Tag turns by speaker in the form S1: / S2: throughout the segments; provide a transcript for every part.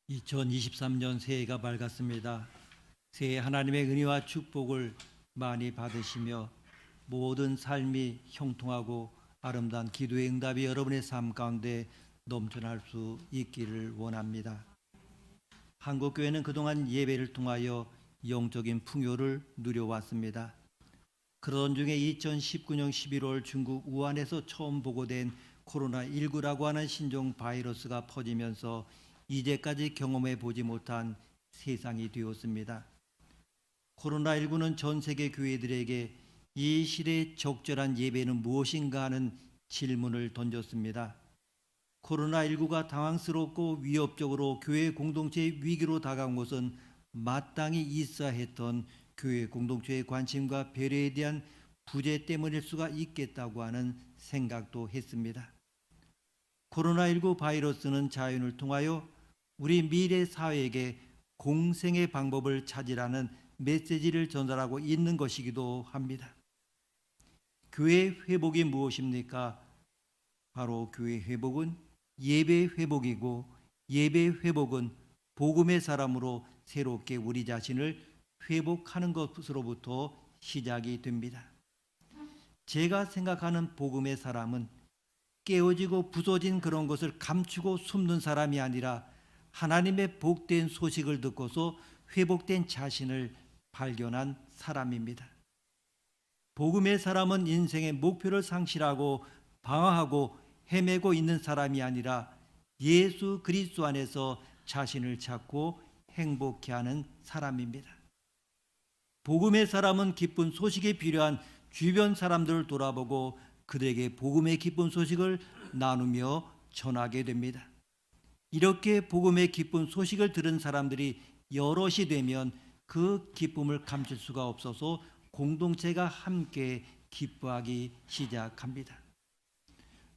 S1: 2023년 새해가 밝았습니다. 새해 하나님의 은혜와 축복을 많이 받으시며 모든 삶이 형통하고 아름다운 기도의 응답이 여러분의 삶 가운데 넘쳐날 수 있기를 원합니다. 한국교회는 그동안 예배를 통하여 영적인 풍요를 누려왔습니다. 그러던 중에 2019년 11월 중국 우한에서 처음 보고된 코로나19라고 하는 신종 바이러스가 퍼지면서 이제까지 경험해 보지 못한 세상이 되었습니다. 코로나19는 전 세계 교회들에게 이 시대의 적절한 예배는 무엇인가 하는 질문을 던졌습니다. 코로나19가 당황스럽고 위협적으로 교회 공동체의 위기로 다가온 것은 마땅히 있어야 했던 교회 공동체의 관심과 배려에 대한 부재 때문일 수가 있겠다고 하는 생각도 했습니다. 코로나19 바이러스는 자연을 통하여 우리 미래 사회에게 공생의 방법을 찾으라는 메시지를 전달하고 있는 것이기도 합니다. 교회 회복이 무엇입니까? 바로 교회 회복은 예배 회복이고, 예배 회복은 복음의 사람으로 새롭게 우리 자신을 회복하는 것으로부터 시작이 됩니다. 제가 생각하는 복음의 사람은 깨어지고 부서진 그런 것을 감추고 숨는 사람이 아니라 하나님의 복된 소식을 듣고서 회복된 자신을 발견한 사람입니다. 복음의 사람은 인생의 목표를 상실하고 방황하고 헤매고 있는 사람이 아니라 예수 그리스도 안에서 자신을 찾고 행복해 하는 사람입니다. 복음의 사람은 기쁜 소식이 필요한 주변 사람들을 돌아보고 그들에게 복음의 기쁜 소식을 나누며 전하게 됩니다. 이렇게 복음의 기쁜 소식을 들은 사람들이 여럿이 되면 그 기쁨을 감출 수가 없어서 공동체가 함께 기뻐하기 시작합니다.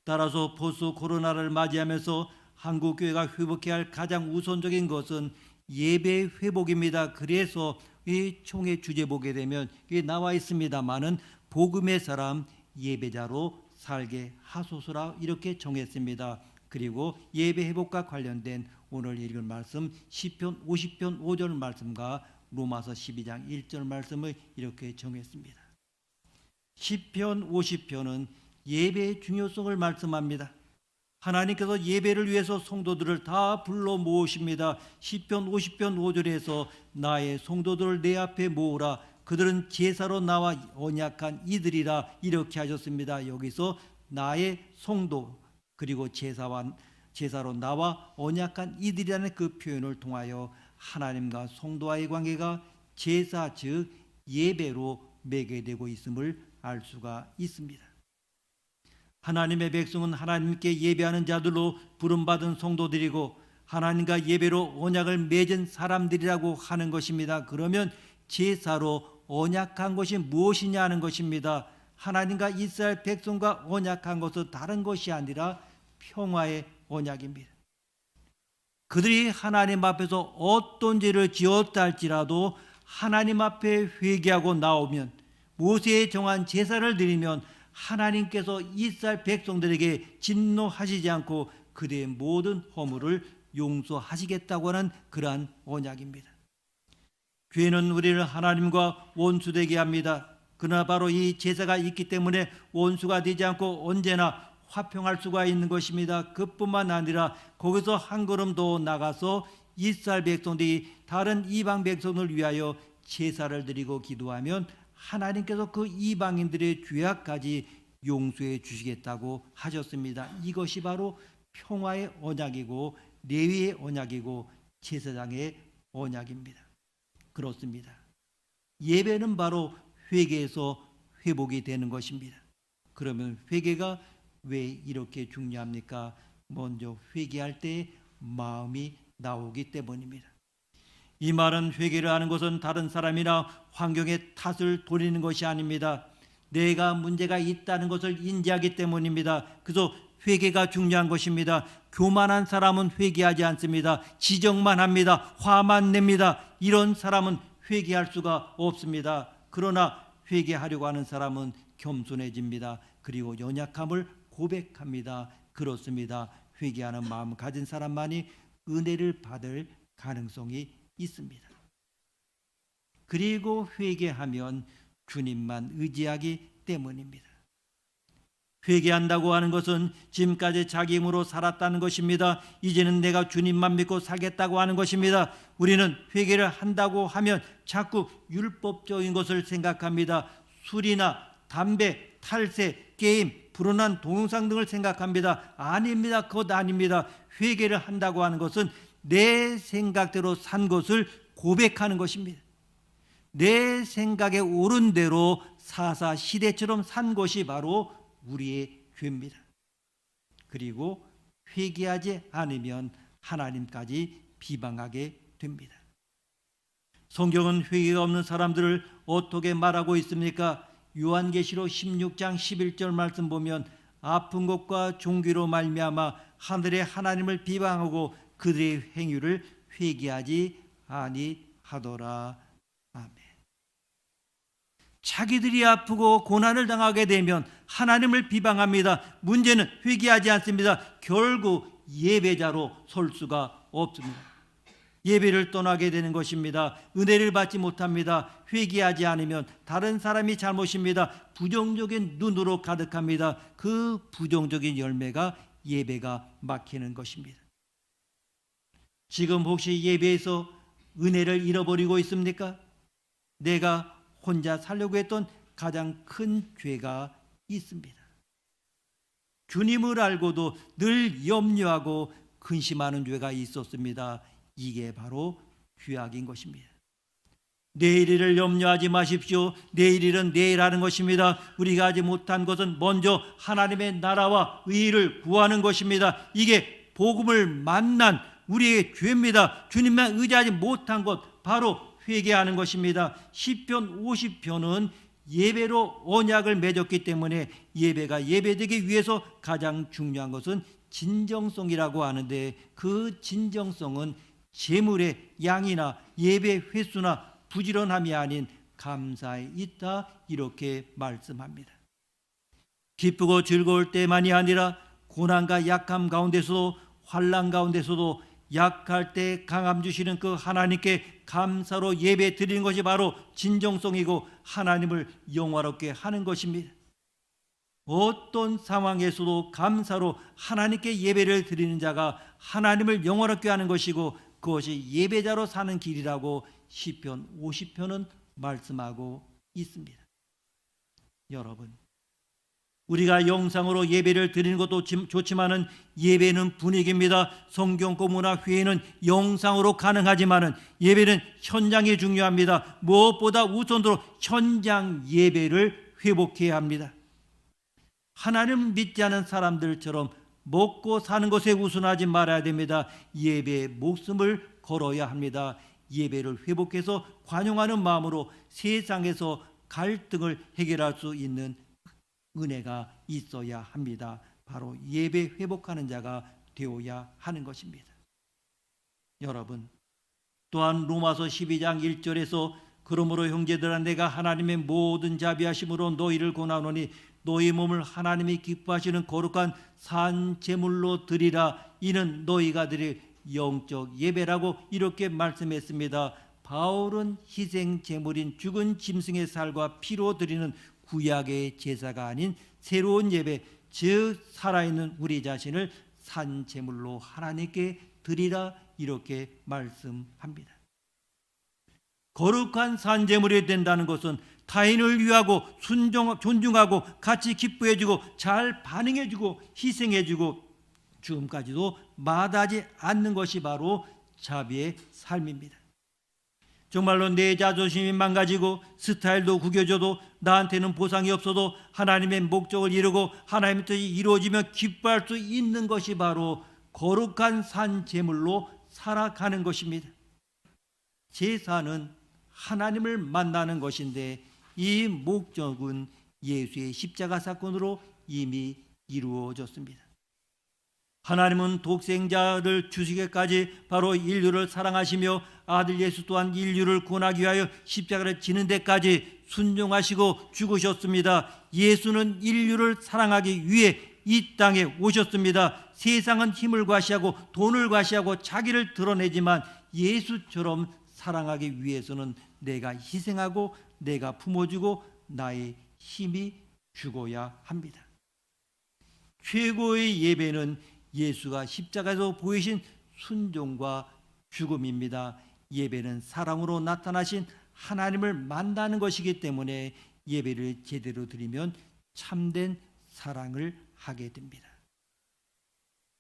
S1: 따라서 포스트 코로나를 맞이하면서 한국교회가 회복해야 할 가장 우선적인 것은 예배 회복입니다. 그래서 이 총회 주제 보게 되면 이게 나와 있습니다마는 복음의 사람 예배자로 살게 하소서라 이렇게 정했습니다. 그리고 예배 회복과 관련된 오늘 읽은 말씀 시편 50편 5절 말씀과 로마서 12장 1절 말씀을 이렇게 정했습니다. 시편 50편은 예배의 중요성을 말씀합니다. 하나님께서 예배를 위해서 성도들을 다 불러 모으십니다. 시편 50편 5절에서 나의 성도들을 내 앞에 모으라. 그들은 제사로 나와 언약한 이들이라 이렇게 하셨습니다. 여기서 나의 성도 그리고 제사로 나와 언약한 이들이라는 그 표현을 통하여 하나님과 성도와의 관계가 제사 즉 예배로 매개되고 있음을 알 수가 있습니다. 하나님의 백성은 하나님께 예배하는 자들로 부름받은 성도들이고 하나님과 예배로 언약을 맺은 사람들이라고 하는 것입니다. 그러면 제사로 언약한 것이 무엇이냐 하는 것입니다. 하나님과 이스라엘 백성과 언약한 것은 다른 것이 아니라 평화의 언약입니다. 그들이 하나님 앞에서 어떤 죄를 지었다 할지라도 하나님 앞에 회개하고 나오면 모세의 정한 제사를 드리면 하나님께서 이스라엘 백성들에게 진노하시지 않고 그들의 모든 허물을 용서하시겠다고 하는 그러한 언약입니다. 교회는 우리를 하나님과 원수되게 합니다. 그러나 바로 이 제사가 있기 때문에 원수가 되지 않고 언제나 화평할 수가 있는 것입니다. 그뿐만 아니라 거기서 한 걸음 더 나가서 이스라엘 백성들이 다른 이방 백성을 위하여 제사를 드리고 기도하면 하나님께서 그 이방인들의 죄악까지 용서해 주시겠다고 하셨습니다. 이것이 바로 평화의 언약이고 레위의 언약이고 제사장의 언약입니다. 그렇습니다. 예배는 바로 회개에서 회복이 되는 것입니다. 그러면 회개가 왜 이렇게 중요합니까? 먼저 회개할 때 마음이 나오기 때문입니다. 이 말은 회개를 하는 것은 다른 사람이나 환경에 탓을 돌리는 것이 아닙니다. 내가 문제가 있다는 것을 인지하기 때문입니다. 그래서 회개가 중요한 것입니다. 교만한 사람은 회개하지 않습니다. 지적만 합니다. 화만 냅니다. 이런 사람은 회개할 수가 없습니다. 그러나 회개하려고 하는 사람은 겸손해집니다. 그리고 연약함을 고백합니다. 그렇습니다. 회개하는 마음 가진 사람만이 은혜를 받을 가능성이 있습니다. 그리고 회개하면 주님만 의지하기 때문입니다. 회개한다고 하는 것은 지금까지 자기 힘으로 살았다는 것입니다. 이제는 내가 주님만 믿고 살겠다고 하는 것입니다. 우리는 회개를 한다고 하면 자꾸 율법적인 것을 생각합니다. 술이나 담배, 탈세, 게임, 불온한 동영상 등을 생각합니다. 아닙니다. 그것 아닙니다. 회개를 한다고 하는 것은 내 생각대로 산 것을 고백하는 것입니다. 내 생각에 옳은 대로 사사시대처럼 산 것이 바로 우리의 죄입니다. 그리고 회개하지 않으면 하나님까지 비방하게 됩니다. 성경은 회개가 없는 사람들을 어떻게 말하고 있습니까? 요한계시록 16장 11절 말씀 보면 아픈 것과 종기로 말미암아 하늘의 하나님을 비방하고 그들의 행위를 회개하지 아니하더라. 아멘. 자기들이 아프고 고난을 당하게 되면 하나님을 비방합니다. 문제는 회개하지 않습니다. 결국 예배자로 설 수가 없습니다. 예배를 떠나게 되는 것입니다. 은혜를 받지 못합니다. 회개하지 않으면 다른 사람이 잘못입니다. 부정적인 눈으로 가득합니다. 그 부정적인 열매가 예배가 막히는 것입니다. 지금 혹시 예배에서 은혜를 잃어버리고 있습니까? 내가 혼자 살려고 했던 가장 큰 죄가 있습니다. 주님을 알고도 늘 염려하고 근심하는 죄가 있었습니다. 이게 바로 죄악인 것입니다. 내일 일을 염려하지 마십시오. 내일 일은 내일 하는 것입니다. 우리가 하지 못한 것은 먼저 하나님의 나라와 의를 구하는 것입니다. 이게 복음을 만난 우리의 죄입니다. 주님만 의지하지 못한 것 바로 회개하는 것입니다. 시편 50편은 예배로 언약을 맺었기 때문에 예배가 예배되기 위해서 가장 중요한 것은 진정성이라고 하는데 그 진정성은 제물의 양이나 예배 횟수나 부지런함이 아닌 감사에 있다 이렇게 말씀합니다. 기쁘고 즐거울 때만이 아니라 고난과 약함 가운데서도 환난 가운데서도 약할 때 강함 주시는 그 하나님께 감사로 예배 드리는 것이 바로 진정성이고 하나님을 영화롭게 하는 것입니다. 어떤 상황에서도 감사로 하나님께 예배를 드리는 자가 하나님을 영화롭게 하는 것이고 그것이 예배자로 사는 길이라고 시편 50편은 말씀하고 있습니다. 여러분, 우리가 영상으로 예배를 드리는 것도 좋지만은 예배는 분위기입니다. 성경 공부나 회의는 영상으로 가능하지만은 예배는 현장이 중요합니다. 무엇보다 우선으로 현장 예배를 회복해야 합니다. 하나님 믿지 않은 사람들처럼 먹고 사는 것에 우선하지 말아야 됩니다. 예배에 목숨을 걸어야 합니다. 예배를 회복해서 관용하는 마음으로 세상에서 갈등을 해결할 수 있는 은혜가 있어야 합니다. 바로 예배 회복하는 자가 되어야 하는 것입니다. 여러분, 또한 로마서 12장 1절에서 그러므로 형제들아 내가 하나님의 모든 자비하심으로 너희를 권하노니 너희 몸을 하나님이 기뻐하시는 거룩한 산 제물로 드리라. 이는 너희가 드릴 영적 예배라고 이렇게 말씀했습니다. 바울은 희생 제물인 죽은 짐승의 살과 피로 드리는 구약의 제사가 아닌 새로운 예배, 즉 살아있는 우리 자신을 산 제물로 하나님께 드리라 이렇게 말씀합니다. 거룩한 산 제물이 된다는 것은 타인을 위하고 존중하고 같이 기뻐해주고 잘 반응해주고 희생해주고 죽음까지도 마다하지 않는 것이 바로 자비의 삶입니다. 정말로 내 자존심이 망가지고 스타일도 구겨져도 나한테는 보상이 없어도 하나님의 목적을 이루고 하나님의 뜻이 이루어지며 기뻐할 수 있는 것이 바로 거룩한 산 제물로 살아가는 것입니다. 제사는 하나님을 만나는 것인데 이 목적은 예수의 십자가 사건으로 이미 이루어졌습니다. 하나님은 독생자를 주시기까지 바로 인류를 사랑하시며 아들 예수 또한 인류를 구원하기 위하여 십자가를 지는 데까지 순종하시고 죽으셨습니다. 예수는 인류를 사랑하기 위해 이 땅에 오셨습니다. 세상은 힘을 과시하고 돈을 과시하고 자기를 드러내지만 예수처럼 사랑하기 위해서는 내가 희생하고 내가 품어주고 나의 힘이 죽어야 합니다. 최고의 예배는 예수가 십자가에서 보이신 순종과 죽음입니다. 예배는 사랑으로 나타나신 하나님을 만나는 것이기 때문에 예배를 제대로 드리면 참된 사랑을 하게 됩니다.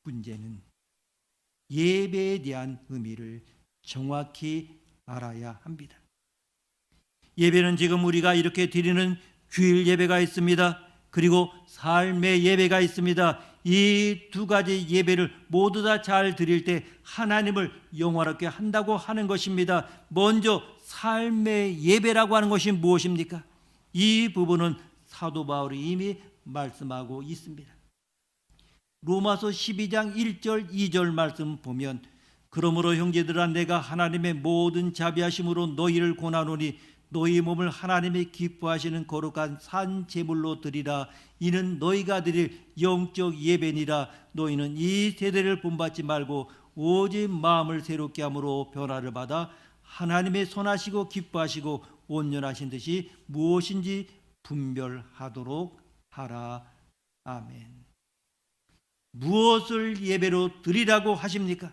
S1: 문제는 예배에 대한 의미를 정확히 알아야 합니다. 예배는 지금 우리가 이렇게 드리는 주일 예배가 있습니다. 그리고 삶의 예배가 있습니다. 이 두 가지 예배를 모두 다 잘 드릴 때 하나님을 영화롭게 한다고 하는 것입니다. 먼저 삶의 예배라고 하는 것이 무엇입니까? 이 부분은 사도 바울이 이미 말씀하고 있습니다. 로마서 12장 1절 2절 말씀 보면 그러므로 형제들아 내가 하나님의 모든 자비하심으로 너희를 권하노니 너희 몸을 하나님이 기뻐하시는 거룩한 산 제물로 드리라. 이는 너희가 드릴 영적 예배니라. 너희는 이 세대를 본받지 말고 오직 마음을 새롭게 함으로 변화를 받아 하나님의 선하시고 기뻐하시고 온전하신 듯이 무엇인지 분별하도록 하라. 아멘. 무엇을 예배로 드리라고 하십니까?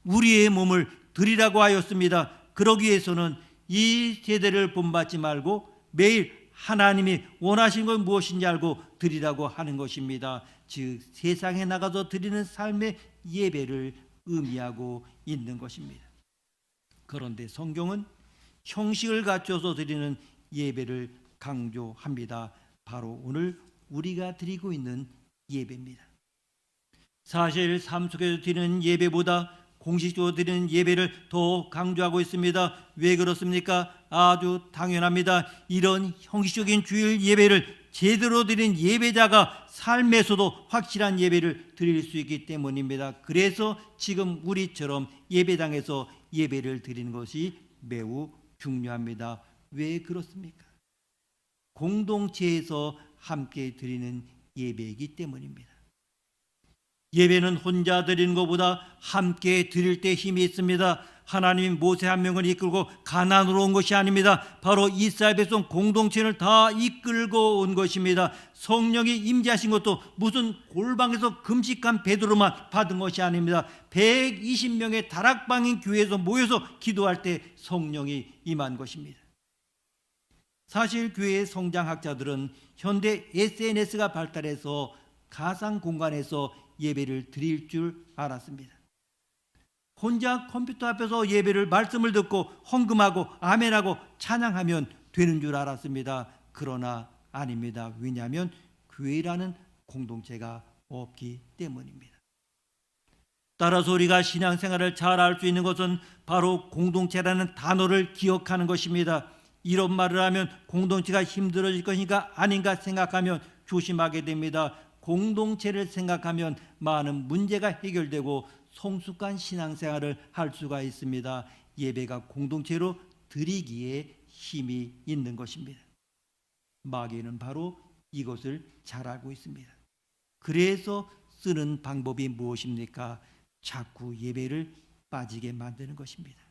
S1: 우리의 몸을 드리라고 하였습니다. 그러기 위해서는 이 세대를 본받지 말고 매일 하나님이 원하시는 건 무엇인지 알고 드리라고 하는 것입니다. 즉 세상에 나가서 드리는 삶의 예배를 의미하고 있는 것입니다. 그런데 성경은 형식을 갖춰서 드리는 예배를 강조합니다. 바로 오늘 우리가 드리고 있는 예배입니다. 사실 삶 속에서 드리는 예배보다 공식적으로 드리는 예배를 더 강조하고 있습니다. 왜 그렇습니까? 아주 당연합니다. 이런 형식적인 주일 예배를 제대로 드린 예배자가 삶에서도 확실한 예배를 드릴 수 있기 때문입니다. 그래서 지금 우리처럼 예배당에서 예배를 드리는 것이 매우 중요합니다. 왜 그렇습니까? 공동체에서 함께 드리는 예배이기 때문입니다. 예배는 혼자 드리는 것보다 함께 드릴 때 힘이 있습니다. 하나님이 모세 한 명을 이끌고 가나안으로 온 것이 아닙니다. 바로 이스라엘 백성 공동체를 다 이끌고 온 것입니다. 성령이 임재하신 것도 무슨 골방에서 금식한 베드로만 받은 것이 아닙니다. 120명의 다락방인 교회에서 모여서 기도할 때 성령이 임한 것입니다. 사실 교회의 성장학자들은 현대 SNS가 발달해서 가상 공간에서 예배를 드릴 줄 알았습니다. 혼자 컴퓨터 앞에서 예배를 말씀을 듣고 헌금하고 아멘하고 찬양하면 되는 줄 알았습니다. 그러나 아닙니다. 왜냐하면 교회라는 공동체가 없기 때문입니다. 따라서 우리가 신앙생활을 잘 알 수 있는 것은 바로 공동체라는 단어를 기억하는 것입니다. 이런 말을 하면 공동체가 힘들어질 것인가 아닌가 생각하면 조심하게 됩니다. 공동체를 생각하면 많은 문제가 해결되고 성숙한 신앙생활을 할 수가 있습니다. 예배가 공동체로 드리기에 힘이 있는 것입니다. 마귀는 바로 이것을 잘 알고 있습니다. 그래서 쓰는 방법이 무엇입니까? 자꾸 예배를 빠지게 만드는 것입니다.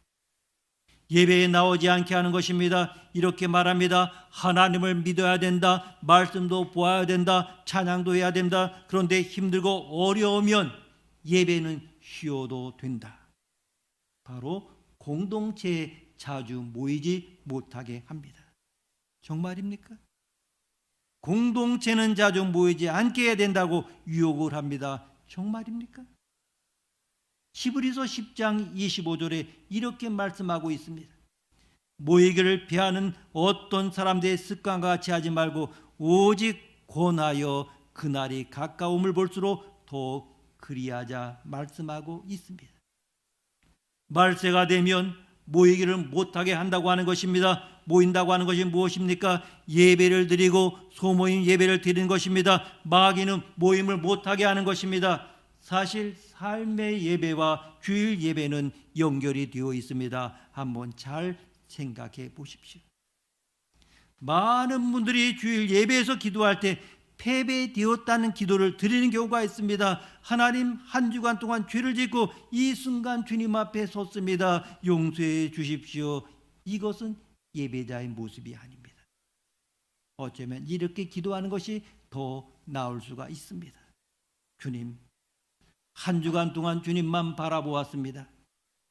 S1: 예배에 나오지 않게 하는 것입니다. 이렇게 말합니다. 하나님을 믿어야 된다. 말씀도 보아야 된다. 찬양도 해야 된다. 그런데 힘들고 어려우면 예배는 쉬어도 된다. 바로 공동체에 자주 모이지 못하게 합니다. 정말입니까? 공동체는 자주 모이지 않게 해야 된다고 유혹을 합니다. 정말입니까? 히브리서 10장 25절에 이렇게 말씀하고 있습니다. 모이기를 피하는 어떤 사람들의 습관과 같이 하지 말고 오직 권하여 그날이 가까움을 볼수록 더욱 그리하자 말씀하고 있습니다. 말세가 되면 모이기를 못하게 한다고 하는 것입니다. 모인다고 하는 것이 무엇입니까? 예배를 드리고 소모임 예배를 드리는 것입니다. 마귀는 모임을 못하게 하는 것입니다. 사실 삶의 예배와 주일 예배는 연결이 되어 있습니다. 한번 잘 생각해 보십시오. 많은 분들이 주일 예배에서 기도할 때 패배되었다는 기도를 드리는 경우가 있습니다. 하나님, 한 주간 동안 죄를 짓고 이 순간 주님 앞에 섰습니다. 용서해 주십시오. 이것은 예배자의 모습이 아닙니다. 어쩌면 이렇게 기도하는 것이 더 나을 수가 있습니다. 주님, 한 주간 동안 주님만 바라보았습니다.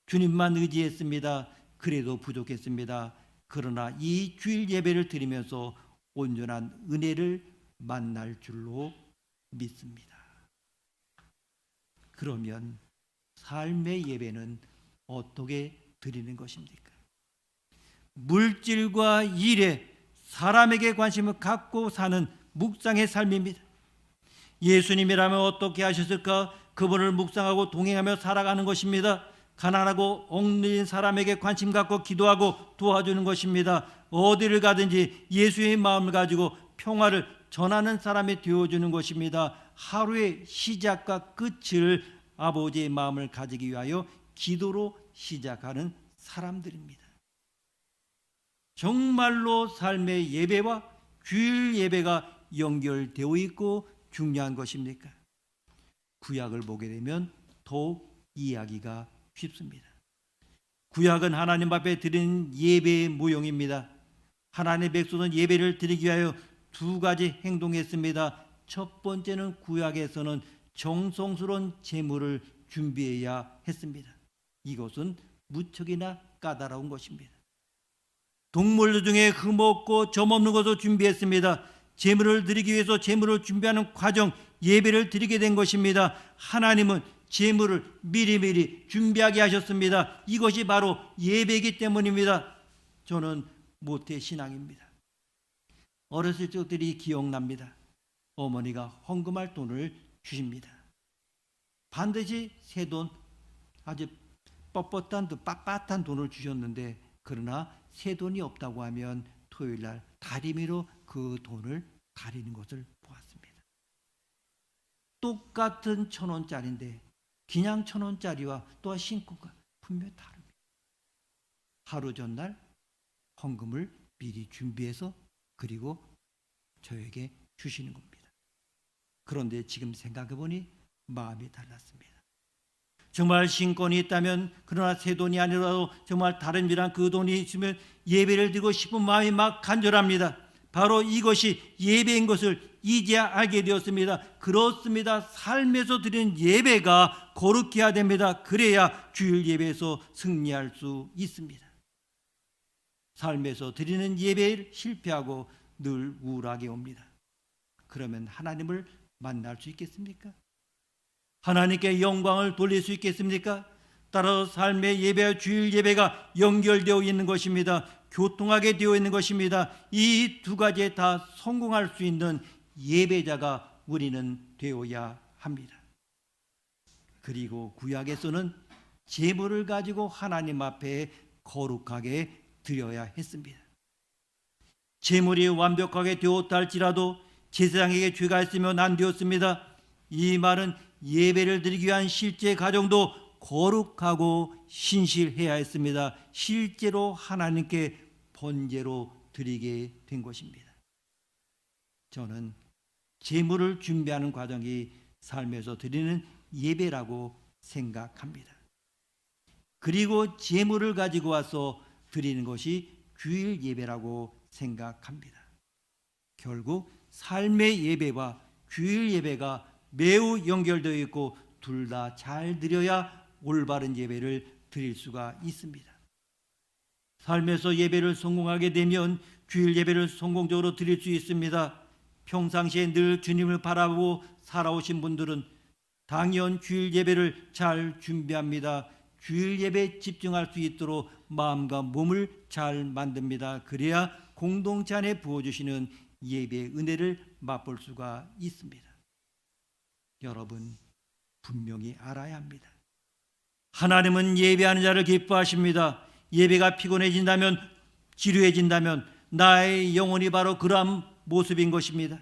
S1: 주님만 의지했습니다. 그래도 부족했습니다. 그러나 이 주일 예배를 드리면서 온전한 은혜를 만날 줄로 믿습니다. 그러면 삶의 예배는 어떻게 드리는 것입니까? 물질과 일에 사람에게 관심을 갖고 사는 묵상의 삶입니다. 예수님이라면 어떻게 하셨을까? 그분을 묵상하고 동행하며 살아가는 것입니다. 가난하고 억눌린 사람에게 관심 갖고 기도하고 도와주는 것입니다. 어디를 가든지 예수의 마음을 가지고 평화를 전하는 사람이 되어주는 것입니다. 하루의 시작과 끝을 아버지의 마음을 가지기 위하여 기도로 시작하는 사람들입니다. 정말로 삶의 예배와 주일 예배가 연결되어 있고 중요한 것입니까? 구약을 보게 되면 더욱 이해하기가 쉽습니다. 구약은 하나님 앞에 드리는 예배의 모형입니다. 하나님의 백성은 예배를 드리기 위하여 두 가지 행동했습니다. 첫 번째는 구약에서는 정성스러운 제물을 준비해야 했습니다. 이것은 무척이나 까다로운 것입니다. 동물 중에 흠없고 점없는 것을 준비했습니다. 제물을 드리기 위해서 제물을 준비하는 과정, 예배를 드리게 된 것입니다. 하나님은 제물을 미리미리 준비하게 하셨습니다. 이것이 바로 예배이기 때문입니다. 저는 모태신앙입니다. 어렸을 적들이 기억납니다. 어머니가 헌금할 돈을 주십니다. 반드시 새 돈, 아주 뻣뻣한 빳빳한 돈을 주셨는데, 그러나 새 돈이 없다고 하면 토요일날 다리미로 그 돈을 가리는 것을 보았습니다. 똑같은 1,000원짜리인데 그냥 1,000원짜리와 또한 신고가 분명히 다릅니다. 하루 전날 헌금을 미리 준비해서 그리고 저에게 주시는 겁니다. 그런데 지금 생각해 보니 마음이 달랐습니다. 정말 신권이 있다면, 그러나 새 돈이 아니라도 정말 다른 일한 그 돈이 있으면 예배를 드리고 싶은 마음이 막 간절합니다. 바로 이것이 예배인 것을 이제야 알게 되었습니다. 그렇습니다. 삶에서 드리는 예배가 거룩해야 됩니다. 그래야 주일 예배에서 승리할 수 있습니다. 삶에서 드리는 예배를 실패하고 늘 우울하게 옵니다. 그러면 하나님을 만날 수 있겠습니까? 하나님께 영광을 돌릴 수 있겠습니까? 따라서 삶의 예배와 주일 예배가 연결되어 있는 것입니다. 교통하게 되어 있는 것입니다. 이 두 가지에 다 성공할 수 있는 예배자가 우리는 되어야 합니다. 그리고 구약에서는 제물을 가지고 하나님 앞에 거룩하게 드려야 했습니다. 제물이 완벽하게 되었다 할지라도 제사장에게 죄가 있으면 안 되었습니다. 이 말은 예배를 드리기 위한 실제 가정도 거룩하고 신실해야 했습니다. 실제로 하나님께 번제로 드리게 된 것입니다. 저는 제물을 준비하는 과정이 삶에서 드리는 예배라고 생각합니다. 그리고 제물을 가지고 와서 드리는 것이 주일 예배라고 생각합니다. 결국 삶의 예배와 주일 예배가 매우 연결되어 있고 둘 다 잘 드려야 올바른 예배를 드릴 수가 있습니다. 삶에서 예배를 성공하게 되면 주일 예배를 성공적으로 드릴 수 있습니다. 평상시에 늘 주님을 바라보고 살아오신 분들은 당연 주일 예배를 잘 준비합니다. 주일 예배에 집중할 수 있도록 마음과 몸을 잘 만듭니다. 그래야 공동체 안에 부어주시는 예배의 은혜를 맛볼 수가 있습니다. 여러분, 분명히 알아야 합니다. 하나님은 예배하는 자를 기뻐하십니다. 예배가 피곤해진다면, 지루해진다면 나의 영혼이 바로 그러한 모습인 것입니다.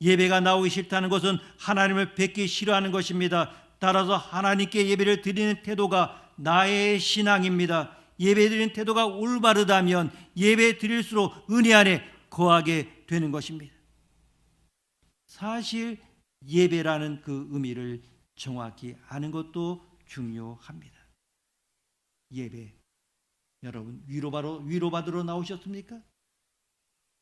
S1: 예배가 나오기 싫다는 것은 하나님을 뵙기 싫어하는 것입니다. 따라서 하나님께 예배를 드리는 태도가 나의 신앙입니다. 예배 드리는 태도가 올바르다면 예배 드릴수록 은혜 안에 거하게 되는 것입니다. 사실 예배라는 그 의미를 정확히 아는 것도 중요합니다. 예배, 여러분 위로받으러 나오셨습니까?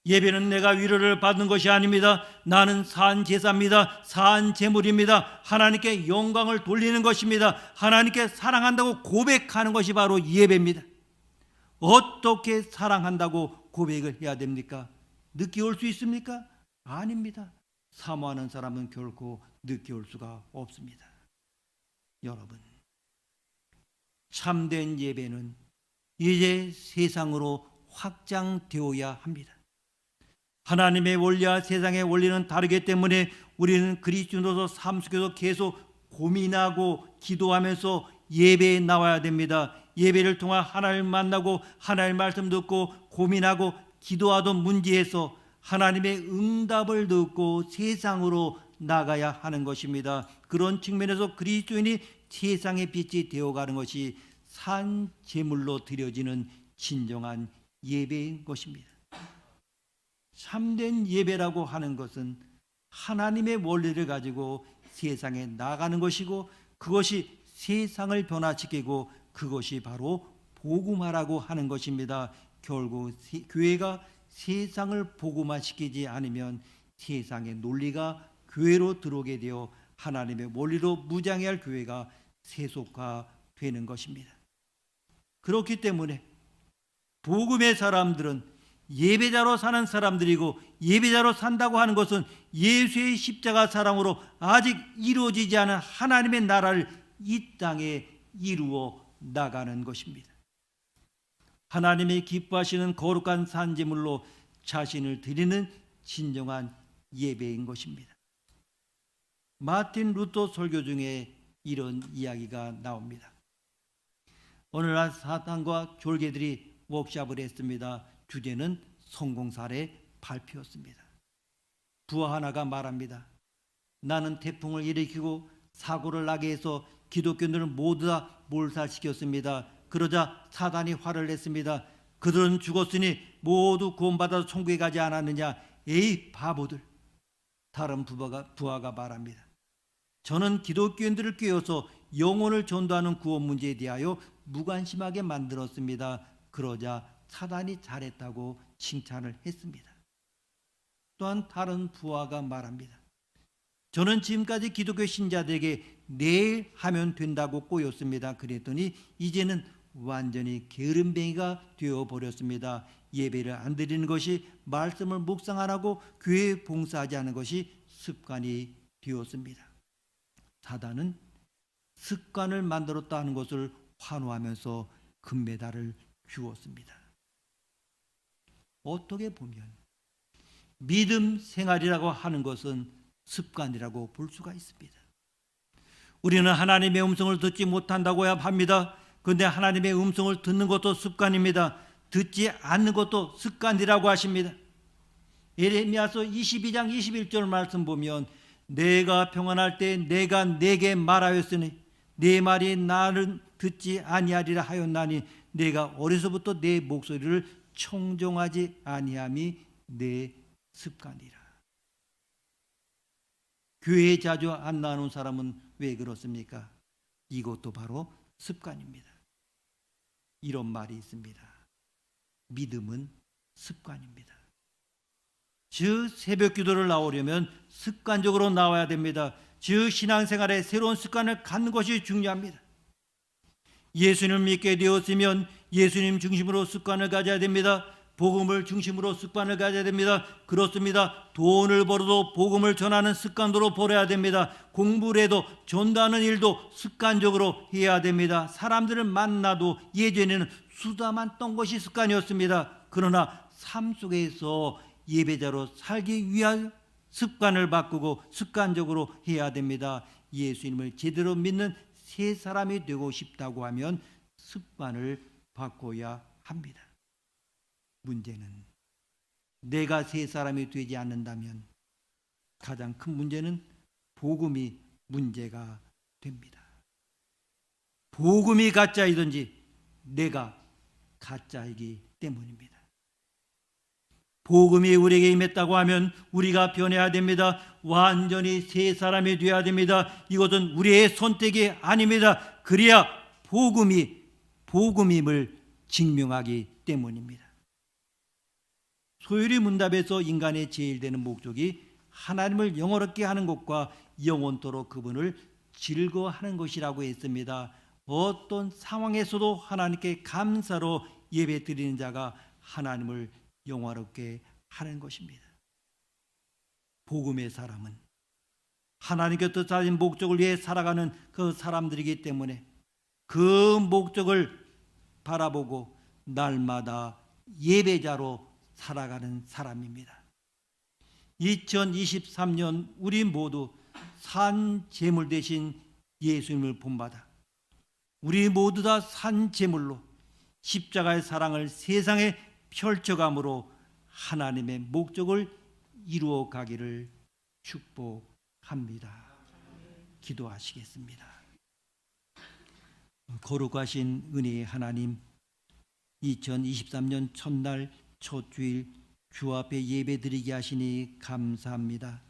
S1: 예배는 내가 위로를 받는 것이 아닙니다. 나는 산 제사입니다. 산 제물입니다. 하나님께 영광을 돌리는 것입니다. 하나님께 사랑한다고 고백하는 것이 바로 예배입니다. 어떻게 사랑한다고 고백을 해야 됩니까? 늦게 올 수 있습니까? 아닙니다. 사모하는 사람은 결코 늦게 올 수가 없습니다. 여러분, 참된 예배는 이제 세상으로 확장되어야 합니다. 하나님의 원리와 세상의 원리는 다르기 때문에 우리는 그리스도인으로서 삶 속에서 계속 고민하고 기도하면서 예배에 나와야 됩니다. 예배를 통해 하나님을 만나고 하나님의 말씀 듣고 고민하고 기도하던 문제에서 하나님의 응답을 듣고 세상으로 나가야 하는 것입니다. 그런 측면에서 그리스도인이 세상의 빛이 되어가는 것이 산 제물로 드려지는 진정한 예배인 것입니다. 참된 예배라고 하는 것은 하나님의 원리를 가지고 세상에 나가는 것이고 그것이 세상을 변화시키고 그것이 바로 복음화라고 하는 것입니다. 결국 교회가 세상을 복음화시키지 않으면 세상의 논리가 교회로 들어오게 되어 하나님의 원리로 무장해야 할 교회가 세속화되는 것입니다. 그렇기 때문에 복음의 사람들은 예배자로 사는 사람들이고 예배자로 산다고 하는 것은 예수의 십자가 사랑으로 아직 이루어지지 않은 하나님의 나라를 이 땅에 이루어 나가는 것입니다. 하나님이 기뻐하시는 거룩한 산제물로 자신을 드리는 진정한 예배인 것입니다. 마틴 루터 설교 중에 이런 이야기가 나옵니다. 오늘날 사탄과 졸개들이 워크숍을 했습니다. 주제는 성공사례 발표였습니다. 부하 하나가 말합니다. 나는 태풍을 일으키고 사고를 나게 해서 기독교인들을 모두 다 몰살시켰습니다. 그러자 사단이 화를 냈습니다. 그들은 죽었으니 모두 구원받아서 천국에 가지 않았느냐. 에이 바보들. 다른 부하가 말합니다. 저는 기독교인들을 꿰어서 영혼을 전도하는 구원 문제에 대하여 무관심하게 만들었습니다. 그러자 사단이 잘했다고 칭찬을 했습니다. 또한 다른 부하가 말합니다. 저는 지금까지 기독교 신자들에게 내일 하면 된다고 꼬였습니다. 그랬더니 이제는 완전히 게으름뱅이가 되어버렸습니다. 예배를 안 드리는 것이, 말씀을 묵상 안 하고 교회에 봉사하지 않은 것이 습관이 되었습니다. 사단은 습관을 만들었다는 것을 환호하면서 금메달을 주었습니다. 어떻게 보면 믿음 생활이라고 하는 것은 습관이라고 볼 수가 있습니다. 우리는 하나님의 음성을 듣지 못한다고 합니다. 그런데 하나님의 음성을 듣는 것도 습관입니다. 듣지 않는 것도 습관이라고 하십니다. 예레미야서 22장 21절 말씀 보면 내가 평안할 때 내가 내게 말하였으니 내 말이 나를 듣지 아니하리라 하였나니 내가 어려서부터 내 목소리를 청종하지 아니함이 내 습관이라. 교회에 자주 안 나오는 사람은 왜 그렇습니까? 이것도 바로 습관입니다. 이런 말이 있습니다. 믿음은 습관입니다. 즉 새벽 기도를 나오려면 습관적으로 나와야 됩니다. 즉 신앙생활에 새로운 습관을 갖는 것이 중요합니다. 예수님을 믿게 되었으면 예수님 중심으로 습관을 가져야 됩니다. 복음을 중심으로 습관을 가져야 됩니다. 그렇습니다. 돈을 벌어도 복음을 전하는 습관으로 벌어야 됩니다. 공부를 해도 전도하는 일도 습관적으로 해야 됩니다. 사람들을 만나도 예전에는 수다만 떤 것이 습관이었습니다. 그러나 삶 속에서 예배자로 살기 위한 습관을 바꾸고 습관적으로 해야 됩니다. 예수님을 제대로 믿는 새 사람이 되고 싶다고 하면 습관을 바꿔야 합니다. 문제는 내가 새 사람이 되지 않는다면 가장 큰 문제는 복음이 문제가 됩니다. 복음이 가짜이든지 내가 가짜이기 때문입니다. 복음이 우리에게 임했다고 하면 우리가 변해야 됩니다. 완전히 새 사람이 되어야 됩니다. 이것은 우리의 선택이 아닙니다. 그래야 복음임을 증명하기 때문입니다. 소요리 문답에서 인간의 제일 되는 목적이 하나님을 영원롭게 하는 것과 영원토록 그분을 즐거워하는 것이라고 했습니다. 어떤 상황에서도 하나님께 감사로 예배드리는 자가 하나님을 영화롭게 하는 것입니다. 복음의 사람은 하나님께 뜻하신 목적을 위해 살아가는 그 사람들이기 때문에 그 목적을 바라보고 날마다 예배자로 살아가는 사람입니다. 2023년 우리 모두 산 제물 대신 예수님을 본받아 우리 모두 다 산 제물로 십자가의 사랑을 세상에 펼쳐감으로 하나님의 목적을 이루어 가기를 축복합니다. 기도하시겠습니다. 거룩하신 은혜의 하나님, 2023년 첫날 첫 주일 주 앞에 예배드리게 하시니 감사합니다.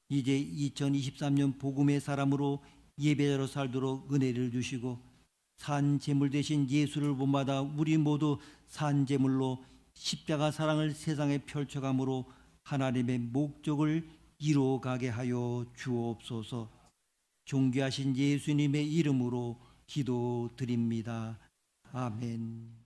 S1: 이제 2023년 복음의 사람으로 예배자로 살도록 은혜를 주시고 산 제물 대신 예수를 본받아 우리 모두 산 제물로 십자가 사랑을 세상에 펼쳐감으로 하나님의 목적을 이루어가게 하여 주옵소서. 존귀하신 예수님의 이름으로 기도드립니다. 아멘.